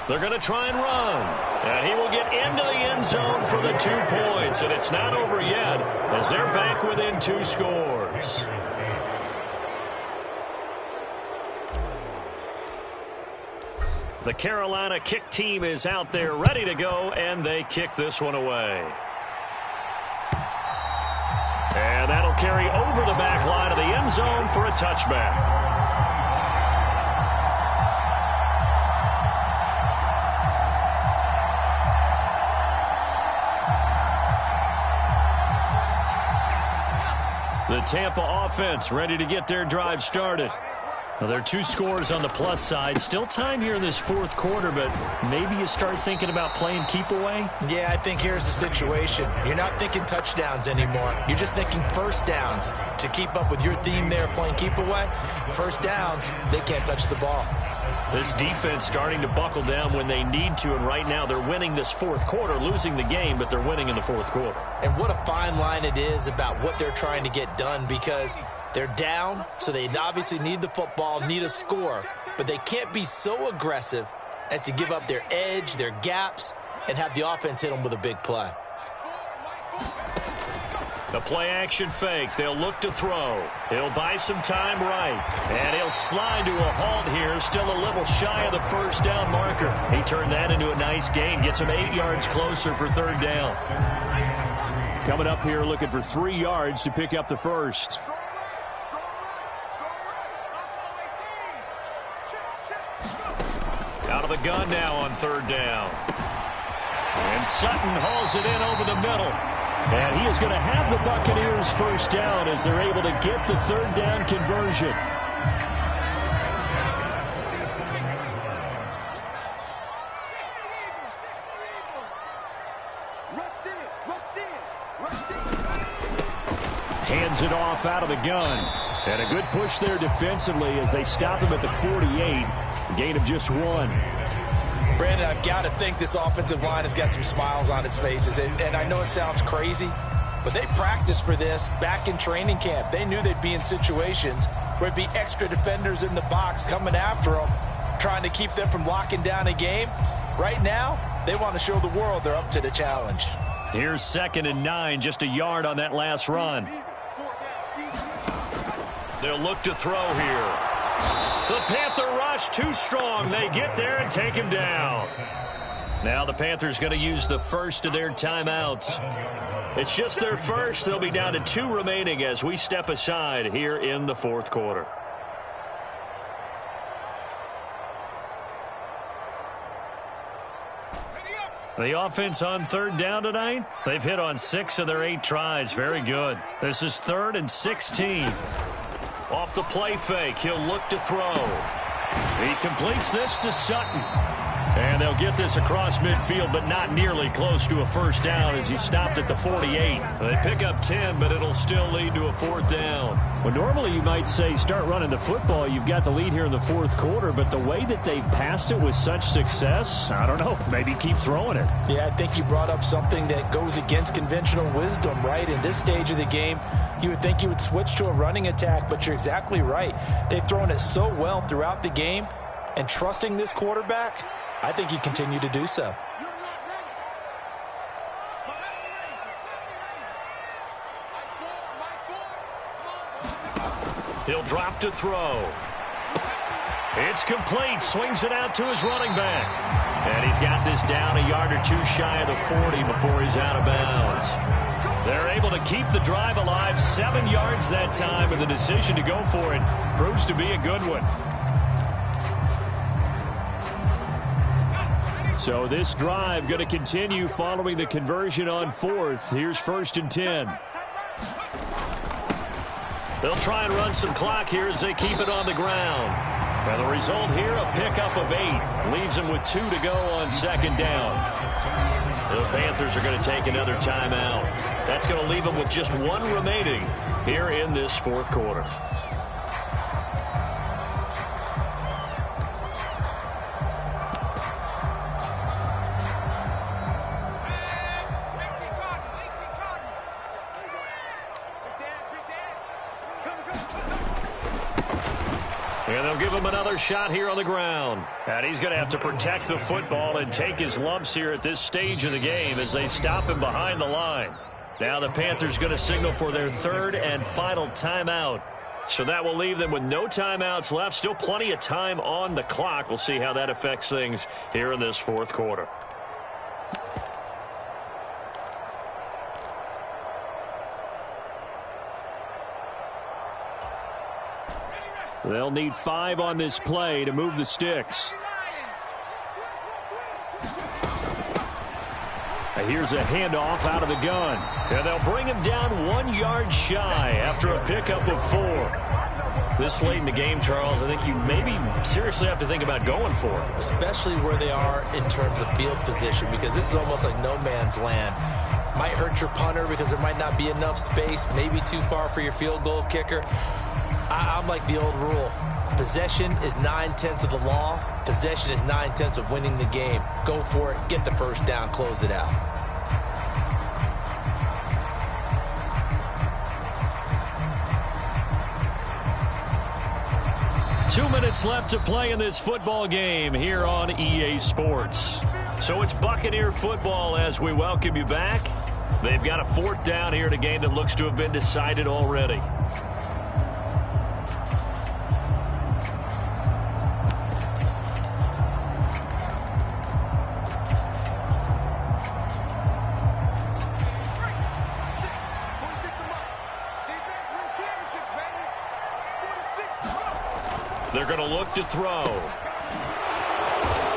They're going to try and run. And he will get into the end zone for the 2 points. And it's not over yet as they're back within 2 scores. The Carolina kick team is out there ready to go, and they kick this one away. And that'll carry over the back line of the end zone for a touchback. The Tampa offense ready to get their drive started. Well, there are 2 scores on the plus side. Still time here in this fourth quarter, but maybe you start thinking about playing keep away? Yeah, I think here's the situation. You're not thinking touchdowns anymore. You're just thinking first downs. To keep up with your theme there, playing keep away, first downs, they can't touch the ball. This defense starting to buckle down when they need to, and right now they're winning this fourth quarter, losing the game, but they're winning in the fourth quarter. And what a fine line it is about what they're trying to get done, because they're down, so they obviously need the football, need a score, but they can't be so aggressive as to give up their edge, their gaps, and have the offense hit them with a big play. The play-action fake. They'll look to throw. He'll buy some time right. And he'll slide to a halt here. Still a little shy of the first down marker. He turned that into a nice gain. Gets him 8 yards closer for third down. Coming up here looking for 3 yards to pick up the first. Out of the gun now on third down. And Sutton hauls it in over the middle. And he is going to have the Buccaneers first down as they're able to get the third down conversion. Hands it off out of the gun. And a good push there defensively as they stop him at the 48. A gain of just 1. Brandon, I've got to think this offensive line has got some smiles on its faces. And I know it sounds crazy, but they practiced for this back in training camp. They knew they'd be in situations where it'd be extra defenders in the box coming after them, trying to keep them from locking down a game. Right now, they want to show the world they're up to the challenge. Here's 2nd and 9, just a yard on that last run. They'll look to throw here. The Panther rush too strong. They get there and take him down. Now the Panthers going to use the first of their timeouts. It's just their first. They'll be down to 2 remaining as we step aside here in the fourth quarter. The offense on third down tonight, they've hit on 6 of their 8 tries. Very good. This is 3rd and 16. Off the play fake, he'll look to throw. He completes this to Sutton. And they'll get this across midfield, but not nearly close to a first down as he stopped at the 48. They pick up 10, but it'll still lead to a 4th down. Well, normally you might say start running the football. You've got the lead here in the fourth quarter, but the way that they've passed it with such success, I don't know, maybe keep throwing it. Yeah, I think you brought up something that goes against conventional wisdom, right? In this stage of the game, you would think you would switch to a running attack, but you're exactly right. They've thrown it so well throughout the game, and trusting this quarterback, I think you continue to do so. He'll drop to throw. It's complete. Swings it out to his running back. And he's got this down a yard or 2 shy of the 40 before he's out of bounds. They're able to keep the drive alive. 7 yards that time, and the decision to go for it proves to be a good one. So this drive going to continue following the conversion on 4th. Here's 1st and 10. They'll try and run some clock here as they keep it on the ground. And the result here, a pickup of 8. Leaves them with 2 to go on 2nd down. The Panthers are going to take another timeout. That's going to leave them with just 1 remaining here in this 4th quarter. And they'll give him another shot here on the ground. And he's going to have to protect the football and take his lumps here at this stage of the game as they stop him behind the line. Now the Panthers going to signal for their 3rd and final timeout. So that will leave them with no timeouts left. Still plenty of time on the clock. We'll see how that affects things here in this 4th quarter. They'll need 5 on this play to move the sticks. Here's a handoff out of the gun. And they'll bring him down 1 yard shy after a pickup of 4. This late in the game, Charles, I think you maybe seriously have to think about going for it. Especially where they are in terms of field position, because this is almost like no man's land. Might hurt your punter because there might not be enough space, maybe too far for your field goal kicker. I'm like the old rule. Possession is 9/10 of the law. Possession is 9/10 of winning the game. Go for it. Get the first down. Close it out. Two minutes left to play in this football game here on EA Sports. So it's Buccaneer football as we welcome you back. They've got a 4th down here in a game that looks to have been decided already. They're going to look to throw.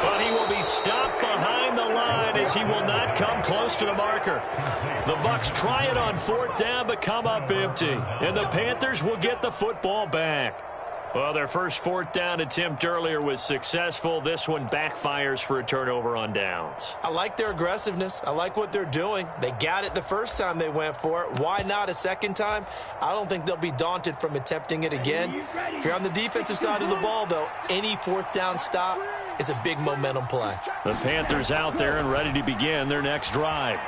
But he will be stopped behind the line as he will not come close to the marker. The Bucs try it on 4th down but come up empty. And the Panthers will get the football back. Well, their first 4th down attempt earlier was successful. This one backfires for a turnover on downs. I like their aggressiveness. I like what they're doing. They got it the first time they went for it. Why not a second time? I don't think they'll be daunted from attempting it again. If you're on the defensive side of the ball, though, any 4th down stop is a big momentum play. The Panthers out there and ready to begin their next drive.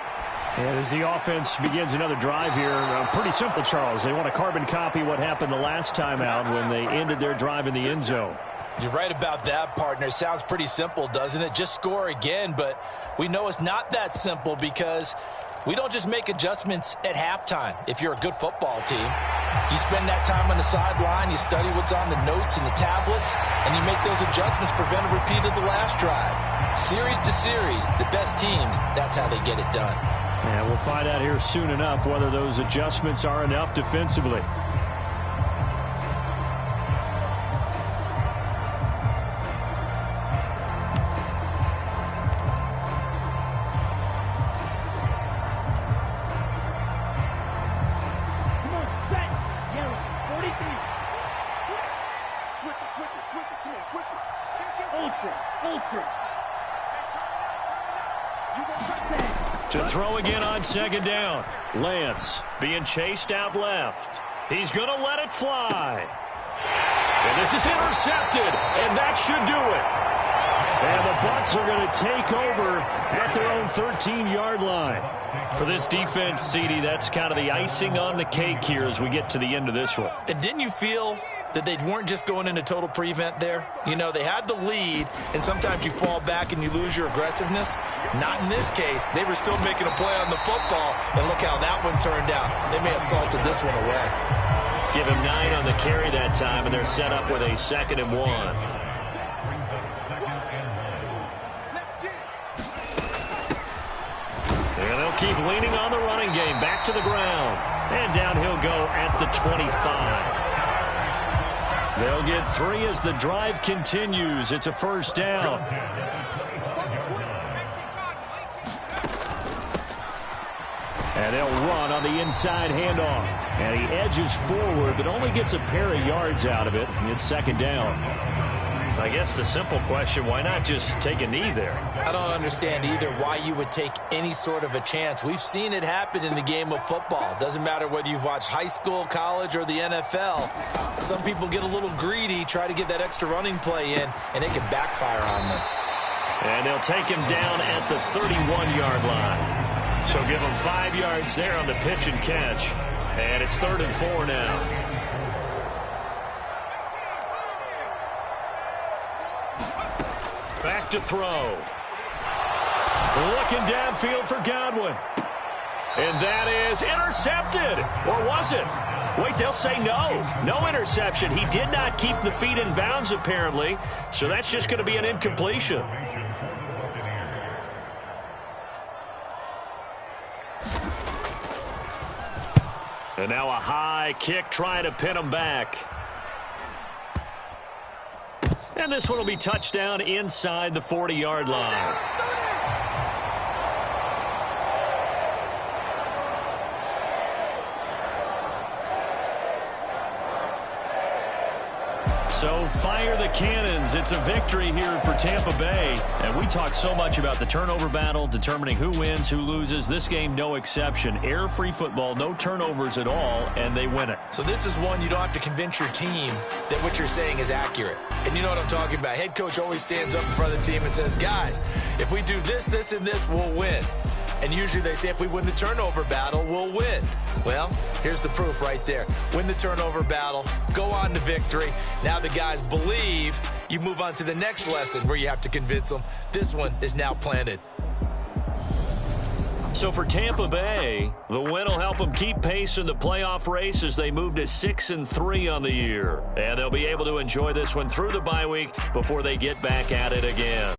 And as the offense begins another drive here, pretty simple, Charles. They want to carbon copy what happened the last time out when they ended their drive in the end zone. You're right about that, partner. Sounds pretty simple, doesn't it? Just score again, but we know it's not that simple because we don't just make adjustments at halftime if you're a good football team. You spend that time on the sideline, you study what's on the notes and the tablets, and you make those adjustments, prevent a repeat of the last drive. Series to series, the best teams, that's how they get it done. And we'll find out here soon enough whether those adjustments are enough defensively. To throw again on 2nd down. Lance being chased out left. He's going to let it fly. And this is intercepted, and that should do it. And the Bucs are going to take over at their own 13-yard line. For this defense, CD, that's kind of the icing on the cake here as we get to the end of this one. And didn't you feel that they weren't just going into total prevent there? You know, they had the lead, and sometimes you fall back and you lose your aggressiveness. Not in this case. They were still making a play on the football, and look how that one turned out. They may have salted this one away. Give him 9 on the carry that time, and they're set up with a 2nd and 1. And they'll keep leaning on the running game. Back to the ground. And down he'll go at the 25. They'll get 3 as the drive continues. It's a 1st down. And they'll run on the inside handoff. And he edges forward, but only gets a pair of yards out of it. It's second down. I guess the simple question, why not just take a knee there? I don't understand either why you would take any sort of a chance. We've seen it happen in the game of football. Doesn't matter whether you've watched high school, college, or the NFL. Some people get a little greedy, try to get that extra running play in, and it can backfire on them. And they'll take him down at the 31-yard line. So give him 5 yards there on the pitch and catch. And it's 3rd and 4 now. Back to throw. Looking downfield for Godwin. And that is intercepted. Or was it? Wait, they'll say no. No interception. He did not keep the feet in bounds, apparently. So that's just going to be an incompletion. And now a high kick trying to pin him back. And this one will be touchdown inside the 40-yard line. So fire the cannons. It's a victory here for Tampa Bay. And we talk so much about the turnover battle, determining who wins, who loses. This game, no exception. Air-free football, no turnovers at all, and they win it. So this is one you don't have to convince your team that what you're saying is accurate. And you know what I'm talking about. Head coach always stands up in front of the team and says, guys, if we do this, this, and this, we'll win. And usually they say if we win the turnover battle, we'll win. Well, here's the proof right there. Win the turnover battle, go on to victory. Now the guys believe. You move on to the next lesson where you have to convince them. This one is now planted. So for Tampa Bay, the win will help them keep pace in the playoff race as they move to 6-3 on the year. And they'll be able to enjoy this one through the bye week before they get back at it again.